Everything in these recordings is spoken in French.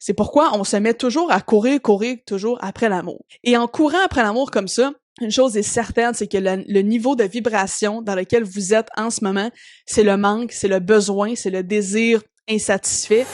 C'est pourquoi on se met toujours à courir toujours après l'amour. Et en courant après l'amour comme ça, une chose est certaine, c'est que le niveau de vibration dans lequel vous êtes en ce moment, c'est le manque, c'est le besoin, c'est le désir insatisfait.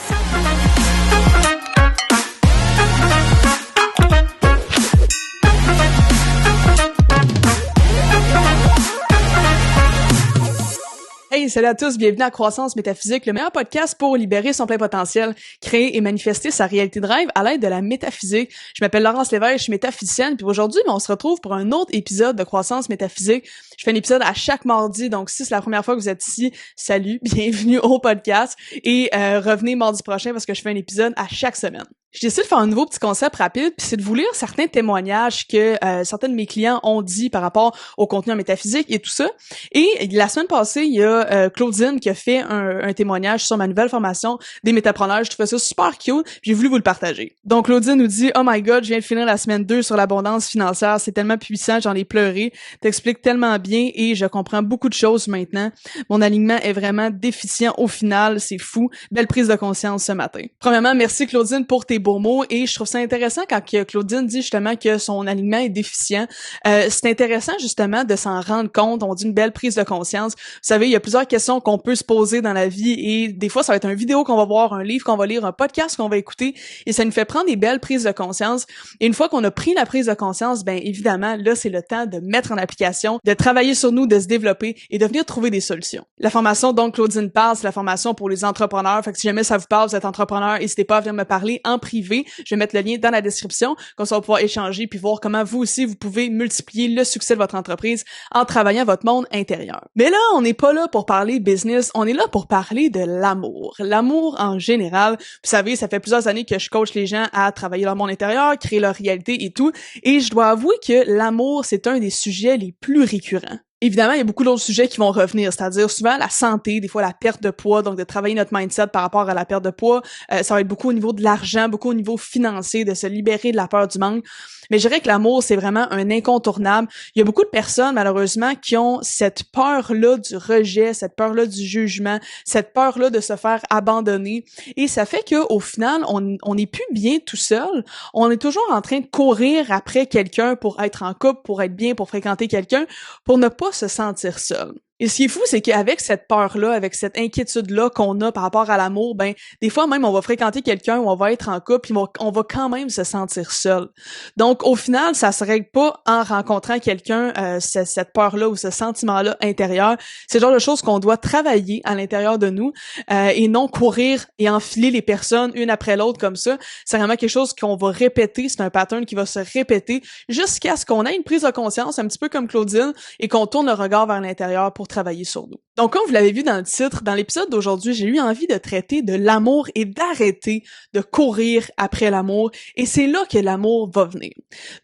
Hey, salut à tous, bienvenue à Croissance Métaphysique, le meilleur podcast pour libérer son plein potentiel, créer et manifester sa réalité de rêve à l'aide de la métaphysique. Je m'appelle Laurence Lévesque, je suis métaphysicienne, puis aujourd'hui, on se retrouve pour un autre épisode de Croissance Métaphysique. Je fais un épisode à chaque mardi, donc si c'est la première fois que vous êtes ici, salut, bienvenue au podcast, et revenez mardi prochain parce que je fais un épisode à chaque semaine. J'ai décidé de faire un nouveau petit concept rapide, puis c'est de vous lire certains témoignages que certains de mes clients ont dit par rapport au contenu en métaphysique et tout ça. Et la semaine passée, il y a Claudine qui a fait un témoignage sur ma nouvelle formation des métapreneurs. Je trouvais ça super cute, j'ai voulu vous le partager. Donc Claudine nous dit « Oh my God, je viens de finir la semaine 2 sur l'abondance financière, c'est tellement puissant, j'en ai pleuré, t'expliques tellement bien et je comprends beaucoup de choses maintenant. Mon alignement est vraiment déficient au final, c'est fou. Belle prise de conscience ce matin. » Premièrement, merci Claudine pour tes beaux mots et je trouve ça intéressant quand Claudine dit justement que son alignement est déficient. C'est intéressant justement de s'en rendre compte. On dit une belle prise de conscience. Vous savez, il y a plusieurs questions qu'on peut se poser dans la vie et des fois ça va être une vidéo qu'on va voir, un livre qu'on va lire, un podcast qu'on va écouter et ça nous fait prendre des belles prises de conscience. Et une fois qu'on a pris la prise de conscience, ben évidemment, là c'est le temps de mettre en application, de travailler sur nous, de se développer et de venir trouver des solutions. La formation dont Claudine parle, c'est la formation pour les entrepreneurs. Fait que si jamais ça vous parle, vous êtes entrepreneur, n'hésitez pas à venir me parler en privé. Je vais mettre le lien dans la description, comme ça on va pouvoir échanger puis voir comment vous aussi vous pouvez multiplier le succès de votre entreprise en travaillant votre monde intérieur. Mais là, on n'est pas là pour parler business, on est là pour parler de l'amour. L'amour en général. Vous savez, ça fait plusieurs années que je coach les gens à travailler leur monde intérieur, créer leur réalité et tout, et je dois avouer que l'amour, c'est un des sujets les plus récurrents. Évidemment, il y a beaucoup d'autres sujets qui vont revenir, c'est-à-dire souvent la santé, des fois la perte de poids, donc de travailler notre mindset par rapport à la perte de poids. Ça va être beaucoup au niveau de l'argent, beaucoup au niveau financier, de se libérer de la peur du manque. Mais je dirais que l'amour, c'est vraiment un incontournable. Il y a beaucoup de personnes, malheureusement, qui ont cette peur-là du rejet, cette peur-là du jugement, cette peur-là de se faire abandonner. Et ça fait qu'au final, on n'est plus bien tout seul. On est toujours en train de courir après quelqu'un pour être en couple, pour être bien, pour fréquenter quelqu'un, pour ne pas se sentir seul. Et ce qui est fou, c'est qu'avec cette peur-là, avec cette inquiétude-là qu'on a par rapport à l'amour, ben des fois même on va fréquenter quelqu'un ou on va être en couple, puis on va quand même se sentir seul. Donc au final, ça se règle pas en rencontrant quelqu'un, cette peur-là ou ce sentiment-là intérieur. C'est le genre de choses qu'on doit travailler à l'intérieur de nous et non courir et enfiler les personnes une après l'autre comme ça. C'est vraiment quelque chose qu'on va répéter, c'est un pattern qui va se répéter jusqu'à ce qu'on ait une prise de conscience, un petit peu comme Claudine, et qu'on tourne le regard vers l'intérieur pour travailler sur nous. Donc, comme vous l'avez vu dans le titre, dans l'épisode d'aujourd'hui, j'ai eu envie de traiter de l'amour et d'arrêter de courir après l'amour. Et c'est là que l'amour va venir.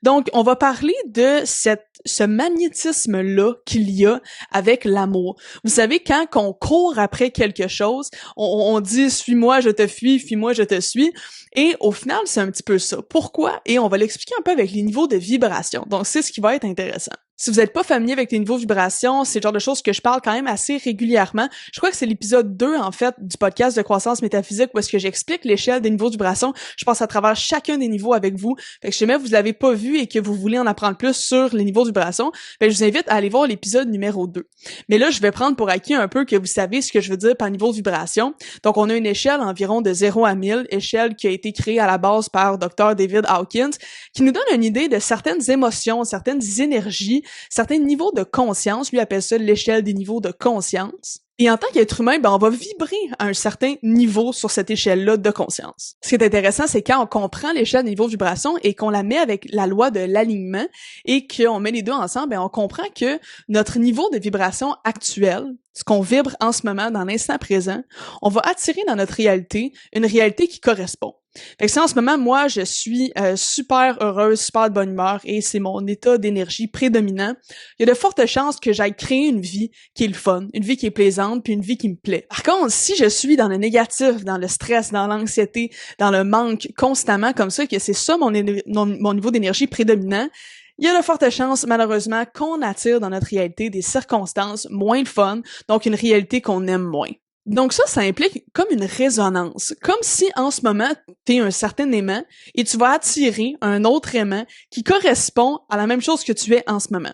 Donc, on va parler de ce magnétisme-là qu'il y a avec l'amour. Vous savez, quand on court après quelque chose, on dit « suis-moi, je te fuis moi, je te suis ». Et au final, c'est un petit peu ça. Pourquoi? Et on va l'expliquer un peu avec les niveaux de vibration. Donc, c'est ce qui va être intéressant. Si vous n'êtes pas familier avec les niveaux de vibration, c'est le genre de choses que je parle quand même assez régulièrement. Je crois que c'est l'épisode 2, en fait, du podcast de Croissance Métaphysique où est-ce que j'explique l'échelle des niveaux de vibration. Je passe à travers chacun des niveaux avec vous. Fait que si jamais vous l'avez pas vu et que vous voulez en apprendre plus sur les niveaux de vibration, ben je vous invite à aller voir l'épisode numéro 2. Mais là, je vais prendre pour acquis un peu que vous savez ce que je veux dire par niveau de vibration. Donc, on a une échelle environ de 0 à 1000, échelle qui a été créée à la base par Dr. David Hawkins, qui nous donne une idée de certaines émotions, certaines énergies, certains niveaux de conscience. Lui appelle ça l'échelle des niveaux de conscience. Et en tant qu'être humain, ben on va vibrer à un certain niveau sur cette échelle-là de conscience. Ce qui est intéressant, c'est quand on comprend l'échelle des niveaux de vibration et qu'on la met avec la loi de l'alignement et qu'on met les deux ensemble, ben on comprend que notre niveau de vibration actuel, ce qu'on vibre en ce moment, dans l'instant présent, on va attirer dans notre réalité une réalité qui correspond. Fait que si en ce moment, moi, je suis super heureuse, super de bonne humeur et c'est mon état d'énergie prédominant, il y a de fortes chances que j'aille créer une vie qui est le fun, une vie qui est plaisante, puis une vie qui me plaît. Par contre, si je suis dans le négatif, dans le stress, dans l'anxiété, dans le manque constamment comme ça, que c'est ça mon niveau d'énergie prédominant, il y a de fortes chances, malheureusement, qu'on attire dans notre réalité des circonstances moins le fun, donc une réalité qu'on aime moins. Donc ça implique comme une résonance, comme si en ce moment, t'es un certain aimant et tu vas attirer un autre aimant qui correspond à la même chose que tu es en ce moment.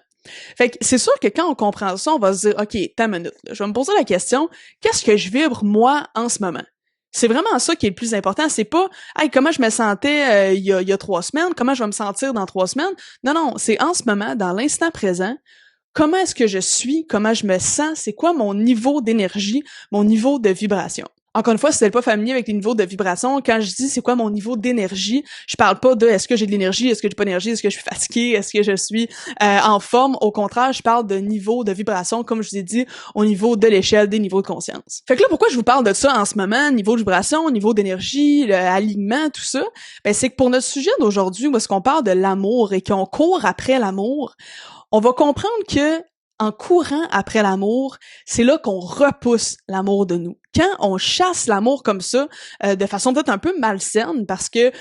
Fait que c'est sûr que quand on comprend ça, on va se dire, OK, t'as une minute, là, je vais me poser la question, qu'est-ce que je vibre moi en ce moment? C'est vraiment ça qui est le plus important. C'est pas, hey, comment je me sentais il y a 3 semaines, comment je vais me sentir dans 3 semaines. Non, c'est en ce moment, dans l'instant présent, comment est-ce que je suis, comment je me sens, c'est quoi mon niveau d'énergie, mon niveau de vibration. Encore une fois, si vous n'êtes pas familier avec les niveaux de vibration, quand je dis c'est quoi mon niveau d'énergie, je parle pas de est-ce que j'ai de l'énergie, est-ce que j'ai pas d'énergie, est-ce que je suis fatiguée, est-ce que je suis en forme. Au contraire, je parle de niveau de vibration, comme je vous ai dit, au niveau de l'échelle des niveaux de conscience. Fait que là, pourquoi je vous parle de ça en ce moment, niveau de vibration, niveau d'énergie, l'alignement, tout ça, ben c'est que pour notre sujet d'aujourd'hui, où est-ce qu'on parle de l'amour et qu'on court après l'amour, on va comprendre que en courant après l'amour, c'est là qu'on repousse l'amour de nous. Quand on chasse l'amour comme ça, de façon peut-être un peu malsaine, parce que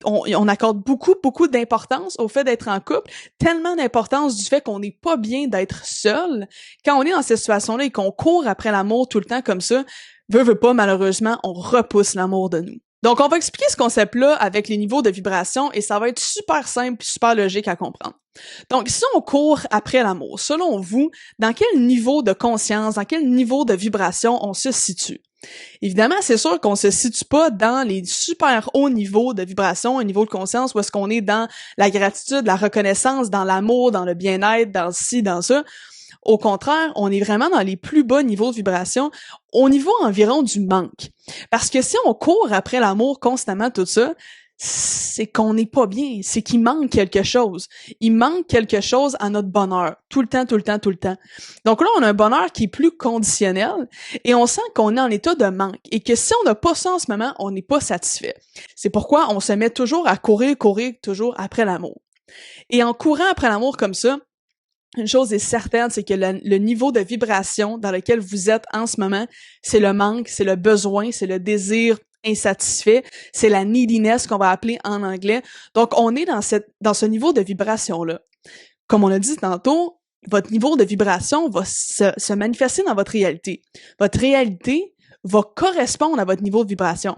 on accorde beaucoup d'importance au fait d'être en couple, tellement d'importance du fait qu'on n'est pas bien d'être seul. Quand on est dans cette situation-là et qu'on court après l'amour tout le temps comme ça, veut pas, malheureusement, on repousse l'amour de nous. Donc, on va expliquer ce concept-là avec les niveaux de vibration et ça va être super simple et super logique à comprendre. Donc, si on court après l'amour, selon vous, dans quel niveau de conscience, dans quel niveau de vibration on se situe? Évidemment, c'est sûr qu'on se situe pas dans les super hauts niveaux de vibration, un niveau de conscience où est-ce qu'on est dans la gratitude, la reconnaissance, dans l'amour, dans le bien-être, dans ci, dans ça. Au contraire, on est vraiment dans les plus bas niveaux de vibration, au niveau environ du manque. Parce que si on court après l'amour constamment, tout ça, c'est qu'on n'est pas bien, c'est qu'il manque quelque chose. Il manque quelque chose à notre bonheur, tout le temps. Donc là, on a un bonheur qui est plus conditionnel et on sent qu'on est en état de manque et que si on n'a pas ça en ce moment, on n'est pas satisfait. C'est pourquoi on se met toujours à courir toujours après l'amour. Et en courant après l'amour comme ça, une chose est certaine, c'est que le niveau de vibration dans lequel vous êtes en ce moment, c'est le manque, c'est le besoin, c'est le désir insatisfait, c'est la neediness qu'on va appeler en anglais. Donc, on est dans ce niveau de vibration-là. Comme on a dit tantôt, votre niveau de vibration va se manifester dans votre réalité. Votre réalité va correspondre à votre niveau de vibration.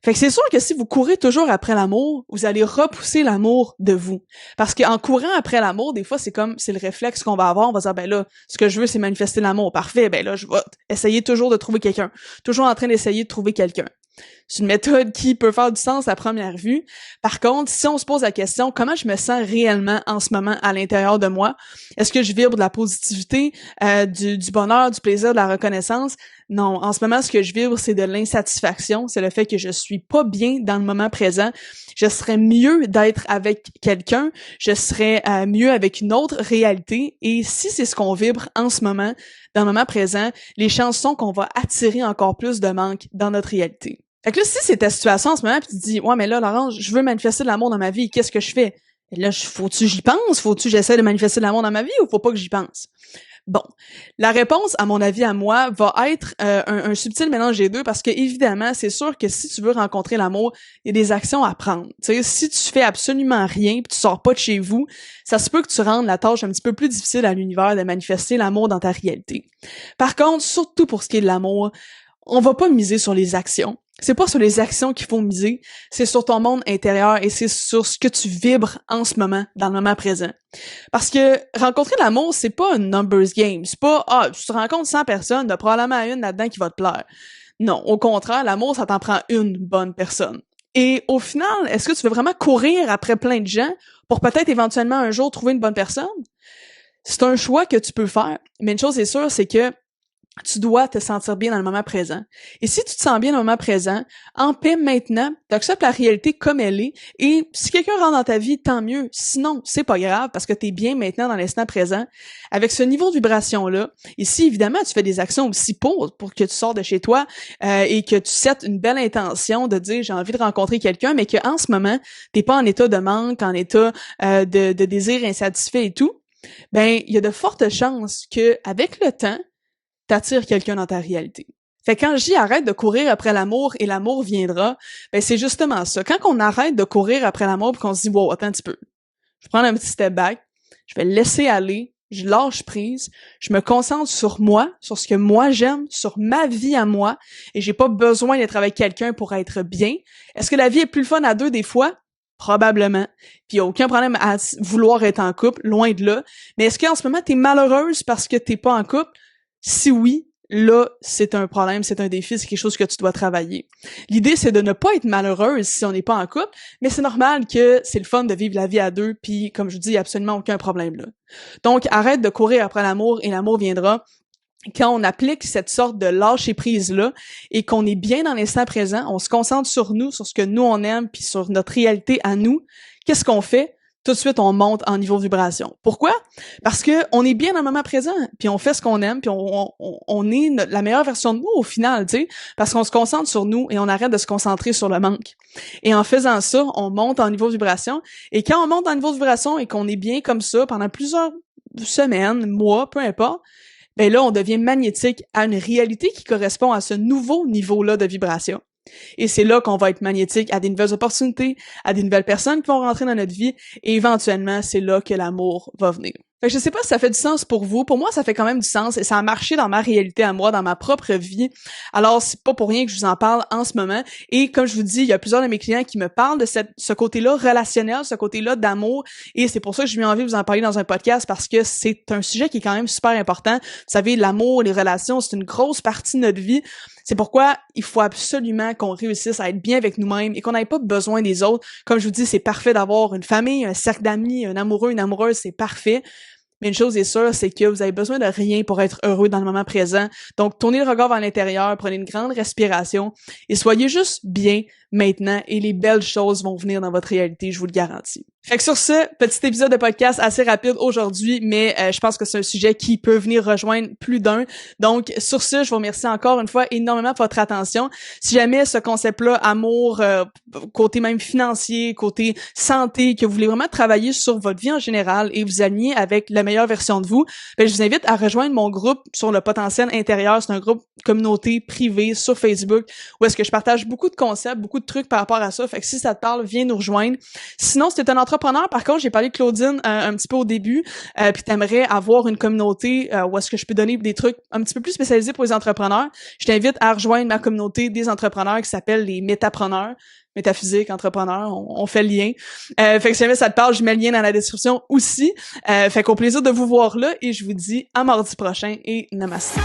Fait que c'est sûr que si vous courez toujours après l'amour, vous allez repousser l'amour de vous. Parce qu'en courant après l'amour, des fois, c'est le réflexe qu'on va avoir. On va dire, ben là, ce que je veux, c'est manifester l'amour. Parfait, ben là, je vais essayer toujours de trouver quelqu'un. Toujours en train d'essayer de trouver quelqu'un. C'est une méthode qui peut faire du sens à première vue. Par contre, si on se pose la question, comment je me sens réellement en ce moment à l'intérieur de moi? Est-ce que je vibre de la positivité, du bonheur, du plaisir, de la reconnaissance? Non, en ce moment, ce que je vibre, c'est de l'insatisfaction. C'est le fait que je suis pas bien dans le moment présent. Je serais mieux d'être avec quelqu'un. Je serais mieux avec une autre réalité. Et si c'est ce qu'on vibre en ce moment, dans le moment présent, les chances sont qu'on va attirer encore plus de manque dans notre réalité. Fait que là, si c'est ta situation en ce moment, puis tu te dis, ouais, mais là, Laurence, je veux manifester de l'amour dans ma vie, qu'est-ce que je fais? Et là, faut-tu j'y pense? Faut-tu j'essaie de manifester de l'amour dans ma vie ou faut pas que j'y pense? Bon, la réponse, à mon avis, à moi, va être un subtil mélange des deux parce que, évidemment, c'est sûr que si tu veux rencontrer l'amour, il y a des actions à prendre. Tu sais, si tu fais absolument rien puis tu sors pas de chez vous, ça se peut que tu rendes la tâche un petit peu plus difficile à l'univers de manifester l'amour dans ta réalité. Par contre, surtout pour ce qui est de l'amour, on va pas miser sur les actions. C'est pas sur les actions qu'il faut miser, c'est sur ton monde intérieur et c'est sur ce que tu vibres en ce moment, dans le moment présent. Parce que rencontrer l'amour, c'est pas un numbers game. C'est pas, tu te rencontres 100 personnes, il y a probablement une là-dedans qui va te plaire. Non, au contraire, l'amour, ça t'en prend une bonne personne. Et au final, est-ce que tu veux vraiment courir après plein de gens pour peut-être éventuellement un jour trouver une bonne personne? C'est un choix que tu peux faire, mais une chose est sûre, c'est que tu dois te sentir bien dans le moment présent. Et si tu te sens bien dans le moment présent, en paix maintenant, tu acceptes la réalité comme elle est, et si quelqu'un rentre dans ta vie, tant mieux. Sinon, c'est pas grave, parce que tu es bien maintenant dans l'instant présent. Avec ce niveau de vibration-là, et si évidemment tu fais des actions aussi pour que tu sors de chez toi, et que tu settes une belle intention de dire j'ai envie de rencontrer quelqu'un, mais qu'en ce moment, t'es pas en état de manque, en état de désir insatisfait et tout, ben il y a de fortes chances que avec le temps, t'attires quelqu'un dans ta réalité. Fait que quand je dis arrête de courir après l'amour et l'amour viendra, ben c'est justement ça. Quand on arrête de courir après l'amour et qu'on se dit wow, attends un petit peu. Je vais prendre un petit step back, je vais le laisser aller, je lâche prise, je me concentre sur moi, sur ce que moi j'aime, sur ma vie à moi, et j'ai pas besoin d'être avec quelqu'un pour être bien. Est-ce que la vie est plus fun à deux des fois? Probablement. Puis y a aucun problème à vouloir être en couple, loin de là. Mais est-ce qu'en ce moment t'es malheureuse parce que t'es pas en couple? Si oui, là, c'est un problème, c'est un défi, c'est quelque chose que tu dois travailler. L'idée, c'est de ne pas être malheureuse si on n'est pas en couple, mais c'est normal que c'est le fun de vivre la vie à deux, puis comme je vous dis, il n'y a absolument aucun problème là. Donc, arrête de courir après l'amour et l'amour viendra. Quand on applique cette sorte de lâcher-prise-là et qu'on est bien dans l'instant présent, on se concentre sur nous, sur ce que nous on aime, puis sur notre réalité à nous, qu'est-ce qu'on fait? Tout de suite, on monte en niveau vibration. Pourquoi? Parce que on est bien dans le moment présent, puis on fait ce qu'on aime, puis on est la meilleure version de nous au final, tu sais, parce qu'on se concentre sur nous et on arrête de se concentrer sur le manque. Et en faisant ça, on monte en niveau vibration. Et quand on monte en niveau vibration et qu'on est bien comme ça pendant plusieurs semaines, mois, peu importe, ben là, on devient magnétique à une réalité qui correspond à ce nouveau niveau-là de vibration. Et c'est là qu'on va être magnétique à des nouvelles opportunités, à des nouvelles personnes qui vont rentrer dans notre vie, et éventuellement, c'est là que l'amour va venir. Fait que je sais pas si ça fait du sens pour vous. Pour moi, ça fait quand même du sens et ça a marché dans ma réalité à moi, dans ma propre vie. Alors, c'est pas pour rien que je vous en parle en ce moment. Et comme je vous dis, il y a plusieurs de mes clients qui me parlent de ce côté-là relationnel, ce côté-là d'amour. Et c'est pour ça que j'ai eu envie de vous en parler dans un podcast parce que c'est un sujet qui est quand même super important. Vous savez, l'amour, les relations, c'est une grosse partie de notre vie. C'est pourquoi il faut absolument qu'on réussisse à être bien avec nous-mêmes et qu'on n'ait pas besoin des autres. Comme je vous dis, c'est parfait d'avoir une famille, un cercle d'amis, un amoureux, une amoureuse, c'est parfait. Mais une chose est sûre, c'est que vous avez besoin de rien pour être heureux dans le moment présent. Donc, tournez le regard vers l'intérieur, prenez une grande respiration et soyez juste bien maintenant et les belles choses vont venir dans votre réalité, je vous le garantis. Fait que sur ce, petit épisode de podcast assez rapide aujourd'hui, mais je pense que c'est un sujet qui peut venir rejoindre plus d'un. Donc, sur ce, je vous remercie encore une fois énormément pour votre attention. Si jamais ce concept-là, amour, côté même financier, côté santé, que vous voulez vraiment travailler sur votre vie en général et vous aligner avec la meilleure version de vous, ben, je vous invite à rejoindre mon groupe sur le potentiel intérieur. C'est un groupe communauté privée sur Facebook où est-ce que je partage beaucoup de concepts, beaucoup de trucs par rapport à ça. Fait que si ça te parle, viens nous rejoindre. Sinon, si t'es un entrepreneur, par contre, j'ai parlé de Claudine un petit peu au début, puis t'aimerais avoir une communauté où est-ce que je peux donner des trucs un petit peu plus spécialisés pour les entrepreneurs, je t'invite à rejoindre ma communauté des entrepreneurs qui s'appelle les Métapreneurs. Métaphysique, entrepreneur, on fait le lien. Fait que si jamais ça te parle, je mets le lien dans la description aussi. Fait qu'au plaisir de vous voir là et je vous dis à mardi prochain et namaste.